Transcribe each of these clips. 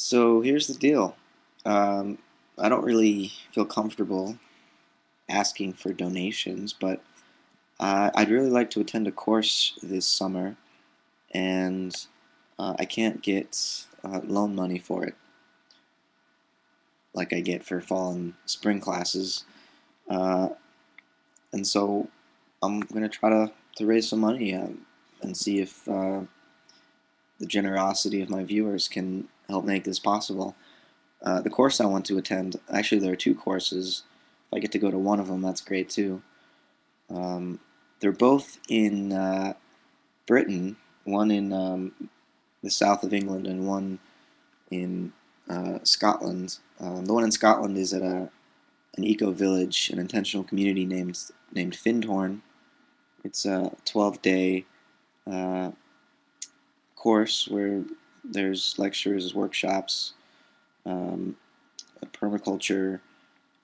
So here's the deal. Um, I don't really feel comfortable asking for donations, but I'd really like to attend a course this summer, and I can't get loan money for it like I get for fall and spring classes. Uh, and so I'm going to try to raise some money and see if the generosity of my viewers can help make this possible. The course I want to attend, actually, there are two courses. If I get to go to one of them, that's great too. Um, they're both in Britain, one in the south of England and one in Scotland. The one in Scotland is at an eco village, an intentional community named Findhorn. It's a 12-day uh, course where there's lectures, workshops, um, permaculture,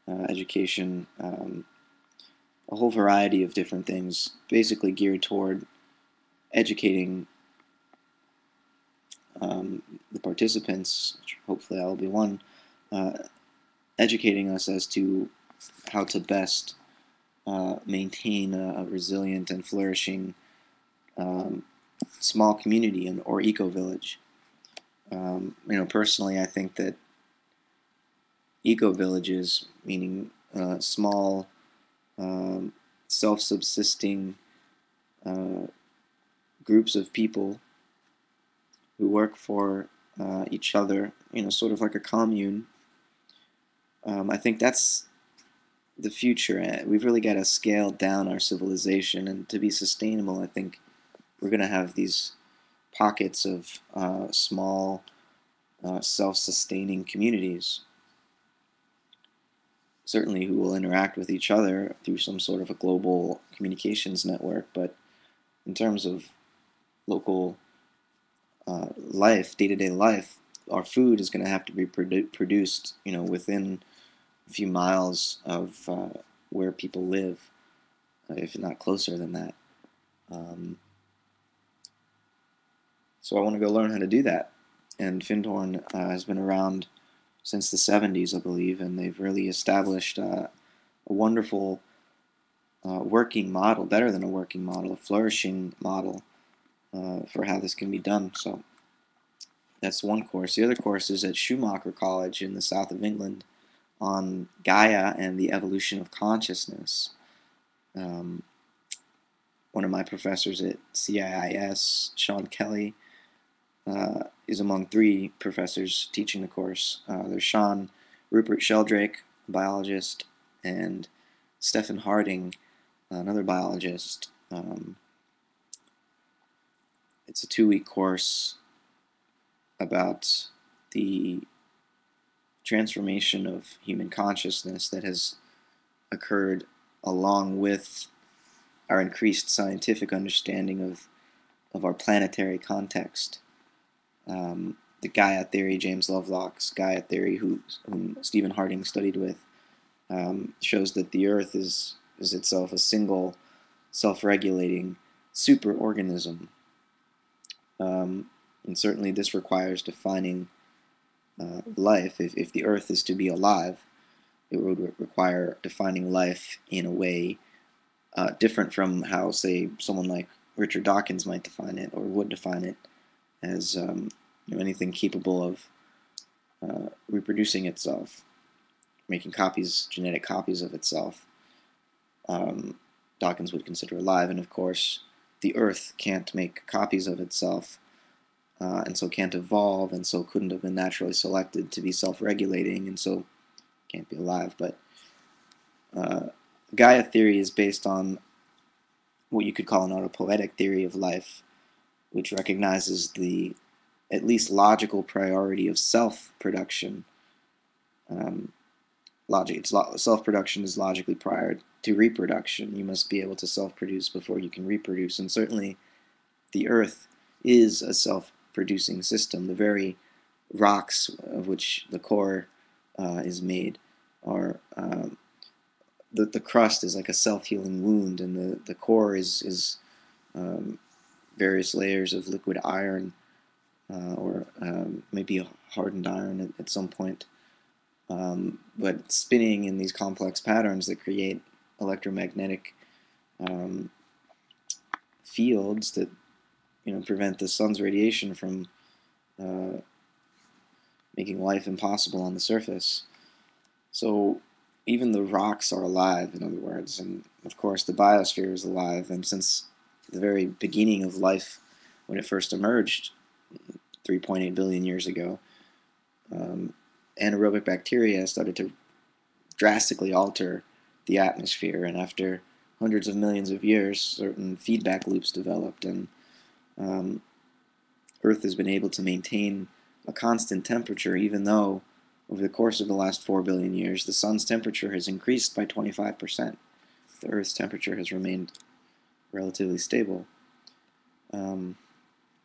education, a whole variety of different things, basically geared toward educating the participants, which hopefully I will be one, uh, educating us as to how to best maintain a resilient and flourishing um, small community or eco village. Personally, I think that eco villages, meaning small, um, self-subsisting uh, groups of people who work for each other, sort of like a commune. I think that's the future. We've really got to scale down our civilization, and to be sustainable, I think we're going to have these pockets of small, self-sustaining communities, certainly who will interact with each other through some sort of a global communications network. But in terms of local life, day-to-day life, our food is going to have to be produced, within a few miles of where people live, if not closer than that. Um, so I want to go learn how to do that. And Findhorn has been around since the 70s, I believe, and they've really established a wonderful working model, better than a working model, a flourishing model for how this can be done. So that's one course. The other course is at Schumacher College in the south of England on Gaia and the evolution of consciousness. Um, One of my professors at CIIS, Sean Kelly, is among three professors teaching the course. There's Sean Rupert Sheldrake, a biologist, and Stephen Harding, another biologist. It's a 2-week course about the transformation of human consciousness that has occurred along with our increased scientific understanding of our planetary context. The Gaia theory, James Lovelock's Gaia theory, whom Stephen Harding studied with, shows that the Earth is itself a single, self-regulating superorganism. And certainly this requires defining life. If the Earth is to be alive, it would require defining life in a way different from how, say, someone like Richard Dawkins might define it or would define it as anything capable of reproducing itself, making copies, genetic copies of itself. Dawkins would consider alive, and of course, the Earth can't make copies of itself, and so can't evolve, and so couldn't have been naturally selected to be self-regulating, and so can't be alive. But Gaia theory is based on what you could call an autopoietic theory of life, which recognizes the at least logical priority of self-production. Um, self-production is logically prior to reproduction. You must be able to self-produce before you can reproduce, and certainly the Earth is a self-producing system. The very rocks of which the core is made are the crust is like a self-healing wound, and the core is um, various layers of liquid iron or maybe hardened iron at some point. But spinning in these complex patterns that create electromagnetic um, fields that prevent the sun's radiation from uh, making life impossible on the surface. So even the rocks are alive, in other words, and of course the biosphere is alive. And since the very beginning of life, when it first emerged 3.8 billion years ago, um, anaerobic bacteria started to drastically alter the atmosphere, and after hundreds of millions of years, certain feedback loops developed, and um, Earth has been able to maintain a constant temperature, even though over the course of the last 4 billion years, the sun's temperature has increased by 25%. The Earth's temperature has remained relatively stable. Um,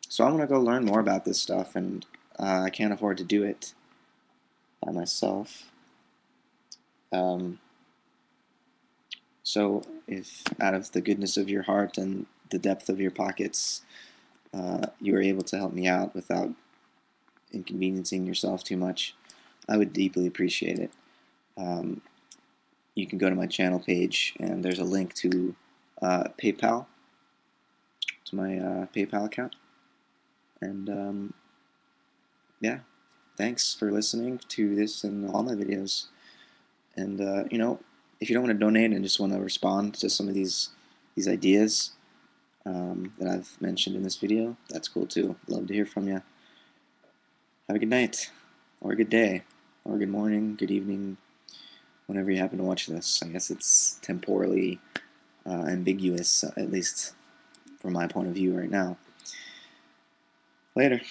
so I'm going to go learn more about this stuff, and I can't afford to do it by myself. So if out of the goodness of your heart and the depth of your pockets, you are able to help me out without inconveniencing yourself too much, I would deeply appreciate it. You can go to my channel page, and there's a link to PayPal, to my PayPal account. And yeah, thanks for listening to this and all my videos. And if you don't want to donate and just want to respond to some of these ideas that I've mentioned in this video, that's cool too. Love to hear from you. Have a good night, or a good day, or a good morning, good evening, whenever you happen to watch this. I guess it's temporally ambiguous, at least from my point of view right now. Later.